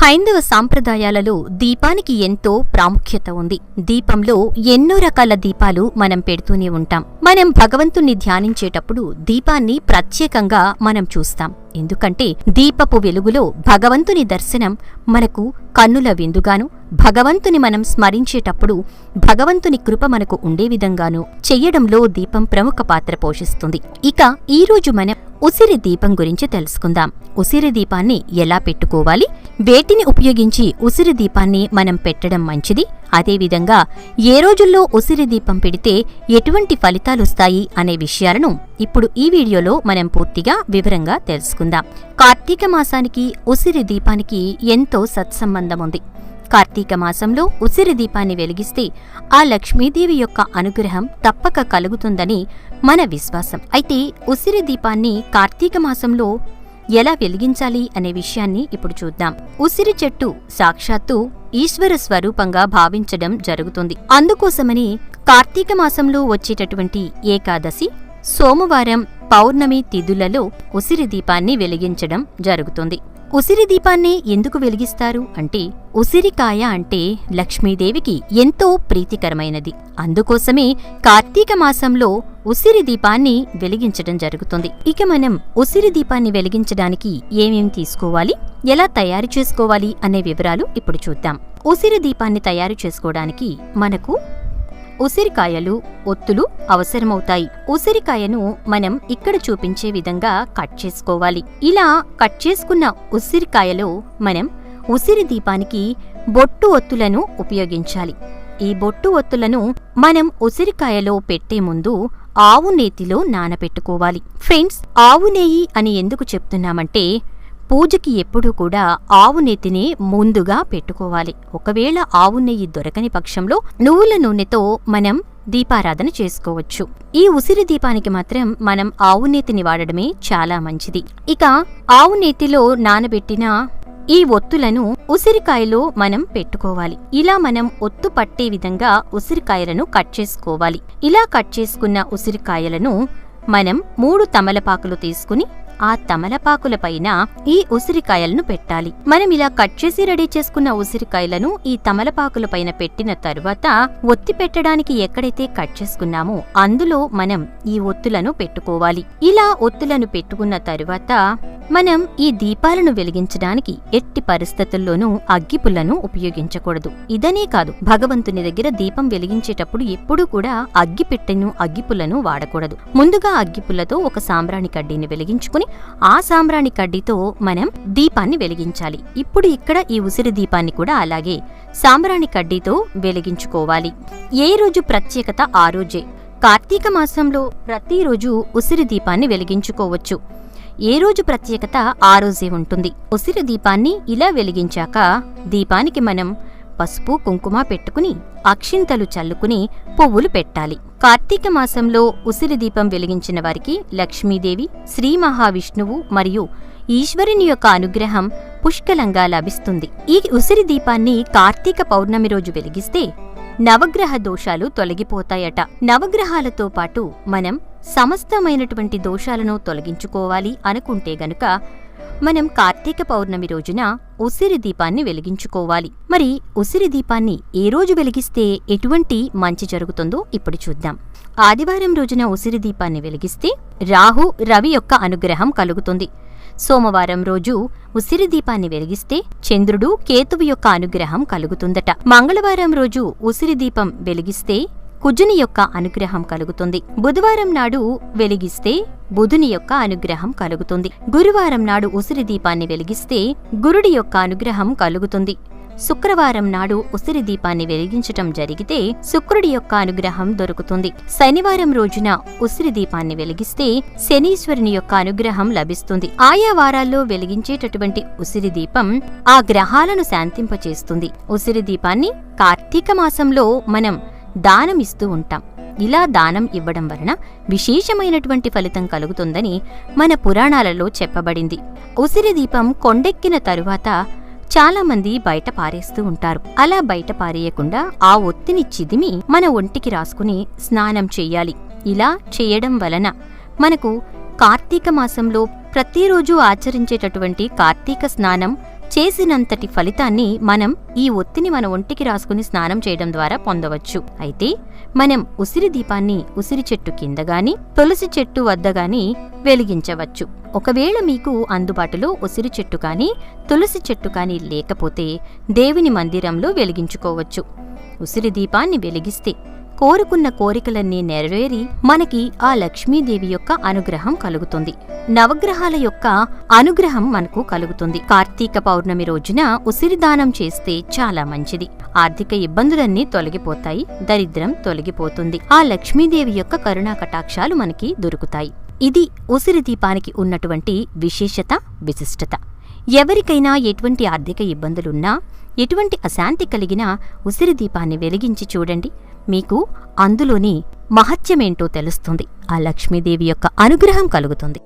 హైందవ సాంప్రదాయాలలో దీపానికి ఎంతో ప్రాముఖ్యత ఉంది. దీపంలో ఎన్నో రకాల దీపాలు మనం పెడుతూనే ఉంటాం. మనం భగవంతుణ్ణి ధ్యానించేటప్పుడు దీపాన్ని ప్రత్యేకంగా మనం చూస్తాం. ఎందుకంటే దీపపు వెలుగులో భగవంతుని దర్శనం మనకు కన్నుల విందుగాను, భగవంతుని మనం స్మరించేటప్పుడు భగవంతుని కృప మనకు ఉండే విధంగాను చెయ్యడంలో దీపం ప్రముఖ పాత్ర పోషిస్తుంది. ఇక ఈరోజు మనం ఉసిరి దీపం గురించి తెలుసుకుందాం. ఉసిరి దీపాన్ని ఎలా పెట్టుకోవాలి, వేటిని ఉపయోగించి ఉసిరి దీపాన్ని మనం పెట్టడం మంచిది, అదేవిధంగా ఏ రోజుల్లో ఉసిరి దీపం పెడితే ఎటువంటి ఫలితాలొస్తాయి అనే విషయాలను ఇప్పుడు ఈ వీడియోలో మనం పూర్తిగా వివరంగా తెలుసుకుందాం. కార్తీక మాసానికి ఉసిరి దీపానికి ఎంతో సత్సంబంధం ఉంది. కార్తీక మాసంలో ఉసిరి దీపాన్ని వెలిగిస్తే ఆ లక్ష్మీదేవి యొక్క అనుగ్రహం తప్పక కలుగుతుందని మన విశ్వాసం. అయితే ఉసిరి దీపాన్ని కార్తీక మాసంలో ఎలా వెలిగించాలి అనే విషయాన్ని ఇప్పుడు చూద్దాం. ఉసిరి చెట్టు సాక్షాత్తు ఈశ్వర స్వరూపంగా భావించడం జరుగుతుంది. అందుకోసమని కార్తీక మాసంలో వచ్చేటటువంటి ఏకాదశి, సోమవారం, పౌర్ణమి తిథులలో ఉసిరి దీపాన్ని వెలిగించడం జరుగుతుంది. ఉసిరి దీపాన్ని ఎందుకు వెలిగిస్తారు అంటే, ఉసిరికాయ అంటే లక్ష్మీదేవికి ఎంతో ప్రీతికరమైనది. అందుకోసమే కార్తీక మాసంలో ఉసిరి దీపాన్ని వెలిగించడం జరుగుతుంది. ఇక మనం ఉసిరి దీపాన్ని వెలిగించడానికి ఏమేం తీసుకోవాలి, ఎలా తయారు చేసుకోవాలి అనే వివరాలు ఇప్పుడు చూద్దాం. ఉసిరి దీపాన్ని తయారు చేసుకోవడానికి మనకు ఉసిరికాయలు, ఒత్తులు అవసరమవుతాయి. ఉసిరికాయను మనం ఇక్కడ చూపించే విధంగా కట్ చేసుకోవాలి. ఇలా కట్ చేసుకున్న ఉసిరికాయలో మనం ఉసిరి దీపానికి బొట్టు ఒత్తులను ఉపయోగించాలి. ఈ బొట్టు ఒత్తులను మనం ఉసిరికాయలో పెట్టే ముందు ఆవు నేతిలో నానబెట్టుకోవాలి. ఫ్రెండ్స్, ఆవు నెయ్యి అని ఎందుకు చెప్తున్నామంటే, పూజకి ఎప్పుడూ కూడా ఆవు నెయ్యిని ముందుగా పెట్టుకోవాలి. ఒకవేళ ఆవు నెయ్యి దొరకని పక్షంలో నువ్వుల నూనెతో మనం దీపారాధన చేసుకోవచ్చు. ఈ ఉసిరి దీపానికి మాత్రం మనం ఆవు నెయ్యిని వాడడమే చాలా మంచిది. ఇక ఆవు నెయ్యిలో నానబెట్టిన ఈ ఒత్తులను ఉసిరికాయలో మనం పెట్టుకోవాలి. ఇలా మనం ఒత్తు పట్టే విధంగా ఉసిరికాయలను కట్ చేసుకోవాలి. ఇలా కట్ చేసుకున్న ఉసిరికాయలను మనం 3 తమలపాకులు తీసుకుని ఆ తమలపాకుల పైన ఈ ఉసిరికాయలను పెట్టాలి. మనం ఇలా కట్ చేసి రెడీ చేసుకున్న ఉసిరికాయలను ఈ తమలపాకుల పైన పెట్టిన తరువాత ఒత్తి పెట్టడానికి ఎక్కడైతే కట్ చేసుకున్నామో అందులో మనం ఈ ఒత్తులను పెట్టుకోవాలి. ఇలా ఒత్తులను పెట్టుకున్న తరువాత మనం ఈ దీపాలను వెలిగించడానికి ఎట్టి పరిస్థితుల్లోనూ అగ్గిపుల్లను ఉపయోగించకూడదు. ఇదనే కాదు, భగవంతుని దగ్గర దీపం వెలిగించేటప్పుడు ఎప్పుడూ కూడా అగ్గిపెట్టెను, అగ్గిపుల్లను వాడకూడదు. ముందుగా అగ్గిపుల్లతో ఒక సాంబ్రాణి కడ్డీని వెలిగించుకుని ఆ సాంబ్రాణి కడ్డీతో మనం దీపాన్ని వెలిగించాలి. ఇప్పుడు ఇక్కడ ఈ ఉసిరి దీపాన్ని కూడా అలాగే సాంబ్రాణి కడ్డీతో వెలిగించుకోవాలి. ఏ రోజు ప్రత్యేకత ఆ రోజే. కార్తీక మాసంలో ప్రతిరోజు ఉసిరి దీపాన్ని వెలిగించుకోవచ్చు. ఏ రోజు ప్రత్యేకత ఆ రోజే ఉంటుంది. ఉసిరి దీపాన్ని ఇలా వెలిగించాక దీపానికి మనం పసుపు, కుంకుమ పెట్టుకుని అక్షింతలు చల్లుకుని పువ్వులు పెట్టాలి. కార్తీక మాసంలో ఉసిరి దీపం వెలిగించిన వారికి లక్ష్మీదేవి, శ్రీ మహావిష్ణువు మరియు ఈశ్వరుని యొక్క అనుగ్రహం పుష్కలంగా లభిస్తుంది. ఈ ఉసిరి దీపాన్ని కార్తీక పౌర్ణమి రోజు వెలిగిస్తే నవగ్రహ దోషాలు తొలగిపోతాయట. నవగ్రహాలతో పాటు మనం సమస్తమైనటువంటి దోషాలను తొలగించుకోవాలి అనుకుంటే గనుక మనం కార్తీక పౌర్ణమి రోజున ఉసిరి దీపాన్ని వెలిగించుకోవాలి. మరి ఉసిరి దీపాన్ని ఏ రోజు వెలిగిస్తే ఎటువంటి మంచి జరుగుతుందో ఇప్పుడు చూద్దాం. ఆదివారం రోజున ఉసిరి దీపాన్ని వెలిగిస్తే రాహు, రవి యొక్క అనుగ్రహం కలుగుతుంది. సోమవారం రోజు ఉసిరి దీపాన్ని వెలిగిస్తే చంద్రుడు, కేతువు యొక్క అనుగ్రహం కలుగుతుందట. మంగళవారం రోజు ఉసిరి దీపం వెలిగిస్తే కుజుని యొక్క అనుగ్రహం కలుగుతుంది. బుధవారం నాడు వెలిగిస్తే బుధుని యొక్క అనుగ్రహం కలుగుతుంది. గురువారం నాడు ఉసిరి దీపాన్ని వెలిగిస్తే గురుడి యొక్క అనుగ్రహం కలుగుతుంది. శుక్రవారం నాడు ఉసిరి దీపాన్ని వెలిగించటం జరిగితే శుక్రుడి యొక్క అనుగ్రహం దొరుకుతుంది. శనివారం రోజున ఉసిరి దీపాన్ని వెలిగిస్తే శనీశ్వరుని యొక్క అనుగ్రహం లభిస్తుంది. ఆయా వారాల్లో వెలిగించేటటువంటి ఉసిరి దీపం ఆ గ్రహాలను శాంతింపచేస్తుంది. ఉసిరి దీపాన్ని కార్తీక మాసంలో మనం దానం ఇస్తూ ఉంటాం. ఇలా దానం ఇవ్వడం వలన విశేషమైనటువంటి ఫలితం కలుగుతుందని మన పురాణాలలో చెప్పబడింది. ఉసిరి దీపం కొండెక్కిన తరువాత చాలామంది బయట పారేస్తూ ఉంటారు. అలా బయట పారేయకుండా ఆ ఒత్తిని చిదిమి మన ఒంటికి రాసుకుని స్నానం చెయ్యాలి. ఇలా చేయడం వలన మనకు కార్తీక మాసంలో ప్రతిరోజు ఆచరించేటటువంటి కార్తీక స్నానం చేసినంతటి ఫలితాన్ని మనం ఈ ఒత్తిని మన ఒంటికి రాసుకుని స్నానం చేయడం ద్వారా పొందవచ్చు. అయితే మనం ఉసిరి దీపాన్ని ఉసిరి చెట్టు కింద గాని తులసి చెట్టు వద్ద గాని వెలిగించవచ్చు. ఒకవేళ మీకు అందుబాటులో ఉసిరి చెట్టు కానీ తులసి చెట్టు కానీ లేకపోతే దేవుని మందిరంలో వెలిగించుకోవచ్చు. ఉసిరి దీపాన్ని వెలిగిస్తే కోరుకున్న కోరికలన్నీ నెరవేరి మనకి ఆ లక్ష్మీదేవి యొక్క అనుగ్రహం కలుగుతుంది. నవగ్రహాల యొక్క అనుగ్రహం మనకు కలుగుతుంది. కార్తీక పౌర్ణమి రోజున ఉసిరి దానం చేస్తే చాలా మంచిది. ఆర్థిక ఇబ్బందులన్నీ తొలగిపోతాయి, దరిద్రం తొలగిపోతుంది. ఆ లక్ష్మీదేవి యొక్క కరుణా కటాక్షాలు మనకి దొరుకుతాయి. ఇది ఉసిరి దీపానికి ఉన్నటువంటి విశేషత, విశిష్టత. ఎవరికైనా ఎటువంటి ఆర్థిక ఇబ్బందులున్నా, ఎటువంటి అశాంతి కలిగినా ఉసిరి దీపాన్ని వెలిగించి చూడండి. మీకు అందులోని మహత్యమేంటో తెలుస్తుంది. ఆ లక్ష్మీదేవి యొక్క అనుగ్రహం కలుగుతుంది.